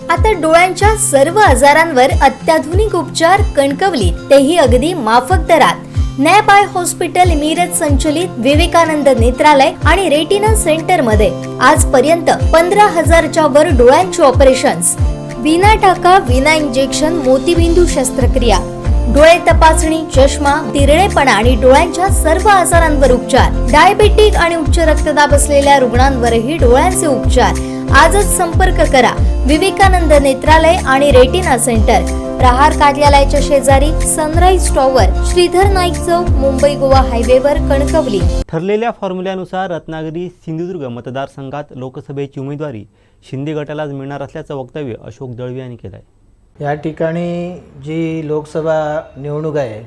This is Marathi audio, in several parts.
आता डोळ्यांच्या सर्व आजारांवर अत्याधुनिक उपचार कणकवलीत, तेही अगदी माफक दरात. नॅप आय हॉस्पिटल मिरज संचलित विवेकानंद नेत्रालय आणि रेटिना सेंटर मध्ये आजपर्यंत 15,000च्या वर डोळ्यांची ऑपरेशन्स, विना टाका विना इंजेक्शन मोतीबिंदू शस्त्रक्रिया, डोळे तपासणी, चष्मा, तिरळेपणा आणि डोळ्यांच्या सर्व आजारांवर उपचार, डायबेटिक आणि उच्च रक्तदाब असलेल्या रुग्णांवरही डोळ्यांचे उपचार. आजच संपर्क करा विवेकानंद नेत्रालय आणि रेटिना सेंटर, प्रहार कार्यालयाच्या शेजारी, सनराइज टॉवर, श्रीधर नाईक चौक, मुंबई गोवा हायवेवर, कणकवली. ठरलेल्या फॉर्म्युल्यानुसार रत्नागिरी सिंधुदुर्ग मतदारसंघात लोकसभेची उमेदवारी शिंदे गटालाच मिळणार असल्याचं वक्तव्य अशोक दळवी यांनी केलं आहे. या ठिकाणी जी लोकसभा निवडणूक आहे,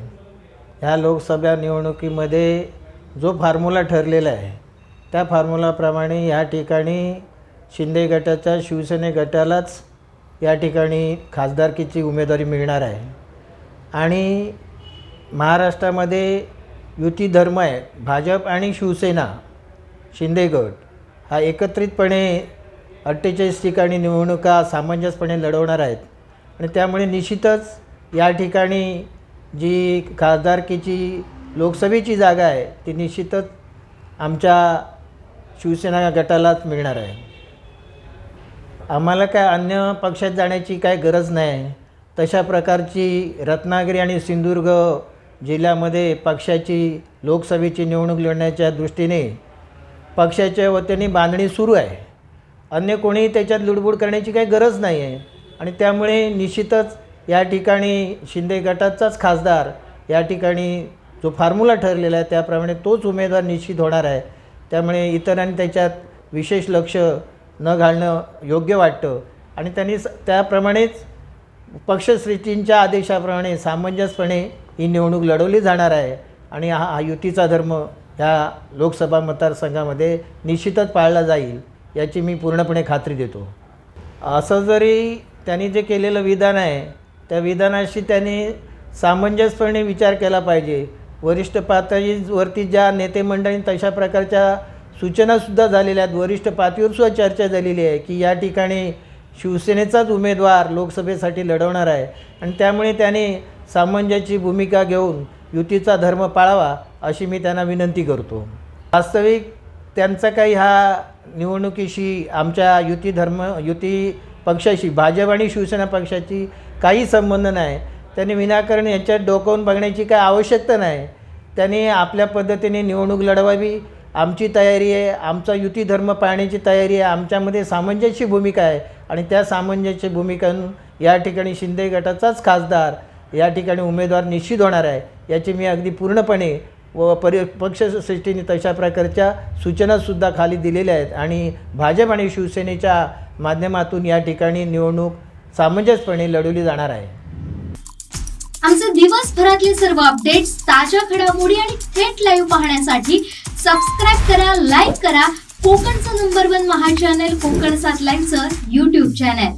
ह्या लोकसभा निवडणुकीमध्ये जो फॉर्म्युला ठरलेला आहे त्या फॉर्म्युलाप्रमाणे या ठिकाणी शिंदे गटाच्या शिवसेने गटालाच या ठिकाणी खासदारकीची उमेदवारी मिळणार आहे. आणि महाराष्ट्रामध्ये युती धर्म आहे, भाजप आणि शिवसेना शिंदे गट हा एकत्रितपणे 48 ठिकाणी निवडणुका सामंजस्यपणे लढवणार आहेत. आणि त्यामुळे निश्चितच या ठिकाणी जी खासदारकीची लोकसभेची जागा आहे ती निश्चितच आमच्या शिवसेना गटालाच मिळणार आहे. आम्हाला काय अन्य पक्षात जाण्याची काय गरज नाही. तशा प्रकारची रत्नागिरी आणि सिंधुदुर्ग जिल्ह्यामध्ये पक्षाची लोकसभेची निवडणूक लढण्याच्या दृष्टीने पक्षाच्या वतीने बांधणी सुरू आहे. अन्य कोणीही त्याच्यात लुडबुड करण्याची काही गरज नाही आहे. आणि त्यामुळे निश्चितच या ठिकाणी शिंदे गटाचाच खासदार या ठिकाणी जो फॉर्म्युला ठरलेला आहे त्याप्रमाणे तोच उमेदवार निश्चित होणार आहे. त्यामुळे इतरांनी त्याच्यात विशेष लक्ष न घालणं योग्य वाटतं. आणि त्यांनी त्याप्रमाणेच पक्षश्रेष्ठींच्या आदेशाप्रमाणे सामंजस्यपणे ही निवडणूक लढवली जाणार आहे. आणि हा युतीचा धर्म ह्या लोकसभा मतदारसंघामध्ये निश्चितच पाळला जाईल याची मी पूर्णपणे खात्री देतो. असं जरी त्यांनी जे केलेलं विधान आहे त्या विधानाशी त्यांनी सामंजस्यपणे विचार केला पाहिजे. वरिष्ठ पातळीवरती ज्या नेते मंडळींनी तशा प्रकारच्या सूचनासुद्धा झालेल्या आहेत. वरिष्ठ पातळीवरसुद्धा चर्चा झालेली आहे की या ठिकाणी शिवसेनेचाच उमेदवार लोकसभेसाठी लढवणार आहे. आणि त्यामुळे त्याने सामंजस्याची भूमिका घेऊन युतीचा धर्म पाळावा अशी मी त्यांना विनंती करतो. वास्तविक त्यांचा काही ह्या निवडणुकीशी आमच्या युती पक्षाशी भाजप आणि शिवसेना पक्षाची काही संबंध नाही. त्यांनी विनाकारण याच्यात डोकावून बघण्याची काही आवश्यकता नाही. त्यांनी आपल्या पद्धतीने निवडणूक लढवावी. आमची तयारी आहे, आमचा युती धर्म पाळण्याची तयारी आहे, आमच्यामध्ये सामंजस्य भूमिका आहे. आणि त्या सामंजस्य भूमिकांनी या ठिकाणी शिंदे गटाचाच खासदार या ठिकाणी उमेदवार निश्चित होणार आहे याची मी अगदी पूर्णपणे पक्षश्रेष्ठींनी तशा प्रकारच्या सूचनासुद्धा खाली दिलेल्या आहेत. आणि भाजप आणि शिवसेनेच्या माध्यमातून या ठिकाणी निवडणूक सामंजस्यपणे लढवली जाणार आहे. आमचे दिवसभरातले सर्व अपडेट्स, ताज्या घडामोडी आणि थेट लाईव्ह पाहण्यासाठी सबस्क्राईब करा, लाईक करा कोकणचं नंबर 1 महा चॅनल कोकण 7 लाईव्हचं YouTube चॅनल.